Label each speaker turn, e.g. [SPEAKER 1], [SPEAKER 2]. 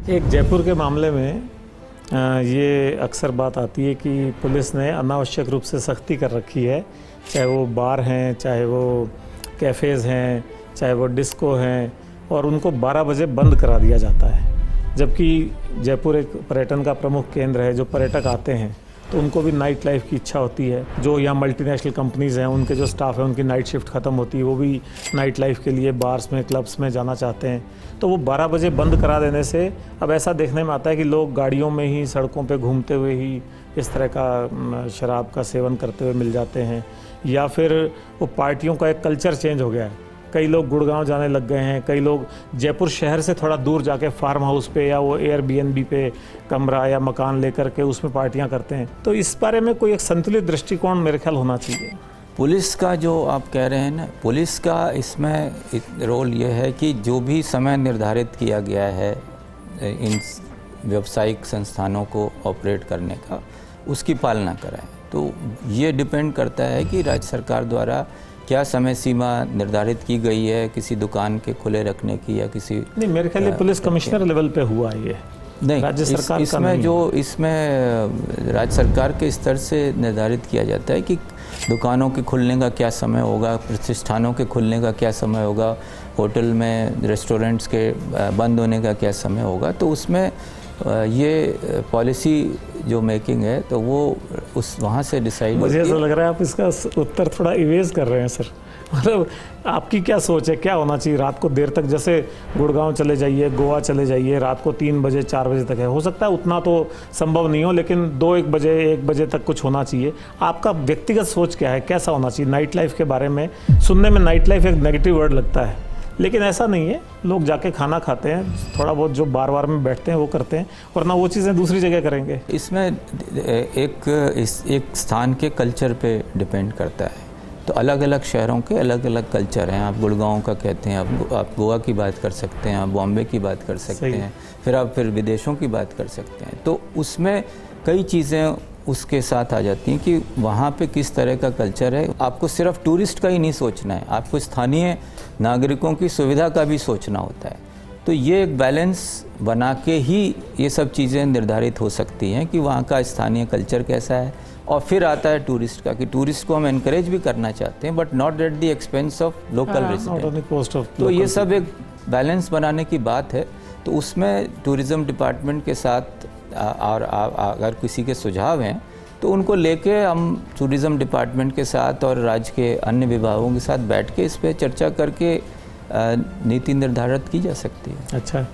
[SPEAKER 1] एक जयपुर के मामले में ये अक्सर बात आती है कि पुलिस ने अनावश्यक रूप से सख्ती कर रखी है, चाहे वो बार हैं, चाहे वो कैफ़ेज़ हैं, चाहे वो डिस्को हैं, और उनको 12 बजे बंद करा दिया जाता है। जबकि जयपुर एक पर्यटन का प्रमुख केंद्र है, जो पर्यटक आते हैं तो उनको भी नाइट लाइफ की इच्छा होती है। जो यहाँ मल्टीनेशनल कंपनीज़ हैं, उनके जो स्टाफ है, उनकी नाइट शिफ्ट ख़त्म होती है, वो भी नाइट लाइफ के लिए बार्स में, क्लब्स में जाना चाहते हैं। तो वो 12 बजे बंद करा देने से अब ऐसा देखने में आता है कि लोग गाड़ियों में ही, सड़कों पे घूमते हुए ही इस तरह का शराब का सेवन करते हुए मिल जाते हैं, या फिर वो पार्टियों का एक कल्चर चेंज हो गया है। कई लोग गुड़गांव जाने लग गए हैं, कई लोग जयपुर शहर से थोड़ा दूर जाके फार्म हाउस पे या वो एयरबीएनबी पे कमरा या मकान लेकर के उसमें पार्टियां करते हैं। तो इस बारे में कोई एक संतुलित दृष्टिकोण मेरे ख्याल होना चाहिए।
[SPEAKER 2] पुलिस का जो आप कह रहे हैं ना, पुलिस का इसमें रोल ये है कि जो भी समय निर्धारित किया गया है इन व्यावसायिक संस्थानों को ऑपरेट करने का, उसकी पालना कराएं। तो ये डिपेंड करता है कि राज्य सरकार द्वारा क्या समय सीमा निर्धारित की गई है किसी दुकान के खुले रखने की, या किसी
[SPEAKER 1] नहीं, मेरे ख्याल पुलिस कमिश्नर लेवल पे हुआ है ये,
[SPEAKER 2] नहीं
[SPEAKER 1] राज्य सरकार
[SPEAKER 2] इसमें
[SPEAKER 1] नहीं।
[SPEAKER 2] जो इसमें राज्य सरकार के स्तर से निर्धारित किया जाता है कि दुकानों के खुलने का क्या समय होगा, प्रतिष्ठानों के खुलने का क्या समय होगा, होटल में, रेस्टोरेंट्स के बंद होने का क्या समय होगा। तो उसमें ये पॉलिसी जो मेकिंग है तो वो उस वहाँ से डिसाइड।
[SPEAKER 1] मुझे ऐसा लग रहा है आप इसका उत्तर थोड़ा इवेज कर रहे हैं सर। मतलब आपकी क्या सोच है, क्या होना चाहिए? रात को देर तक, जैसे गुड़गांव चले जाइए, गोवा चले जाइए, रात को 3 बजे 4 बजे तक है, हो सकता है उतना तो संभव नहीं हो, लेकिन 2-1 बजे 1 बजे तक कुछ होना चाहिए। आपका व्यक्तिगत सोच क्या है, कैसा होना चाहिए नाइट लाइफ के बारे में? सुनने में नाइट लाइफ एक नेगेटिव वर्ड लगता है, लेकिन ऐसा नहीं है। लोग जाके खाना खाते हैं, थोड़ा बहुत जो बार में बैठते हैं वो करते हैं, वरना वो चीज़ें दूसरी जगह करेंगे।
[SPEAKER 2] इसमें एक स्थान के कल्चर पे डिपेंड करता है। तो अलग अलग शहरों के अलग अलग कल्चर हैं। आप गुड़गांव का कहते हैं, आप गोवा की बात कर सकते हैं, आप बॉम्बे की बात कर सकते हैं, फिर विदेशों की बात कर सकते हैं। तो उसमें कई चीज़ें उसके साथ आ जाती हैं कि वहाँ पे किस तरह का कल्चर है। आपको सिर्फ टूरिस्ट का ही नहीं सोचना है, आपको स्थानीय नागरिकों की सुविधा का भी सोचना होता है। तो ये एक बैलेंस बना के ही ये सब चीज़ें निर्धारित हो सकती हैं कि वहाँ का स्थानीय कल्चर कैसा है। और फिर आता है टूरिस्ट का, कि टूरिस्ट को हम एनकरेज भी करना चाहते हैं, but not at the expense of local resident. तो ये सब एक बैलेंस बनाने की बात है। तो उसमें टूरिज़्म डिपार्टमेंट के साथ और अगर किसी के सुझाव हैं तो उनको लेके हम टूरिज़्म डिपार्टमेंट के साथ और राज्य के अन्य विभागों के साथ बैठ के इस पे चर्चा करके नीति निर्धारित की जा सकती है।
[SPEAKER 1] अच्छा।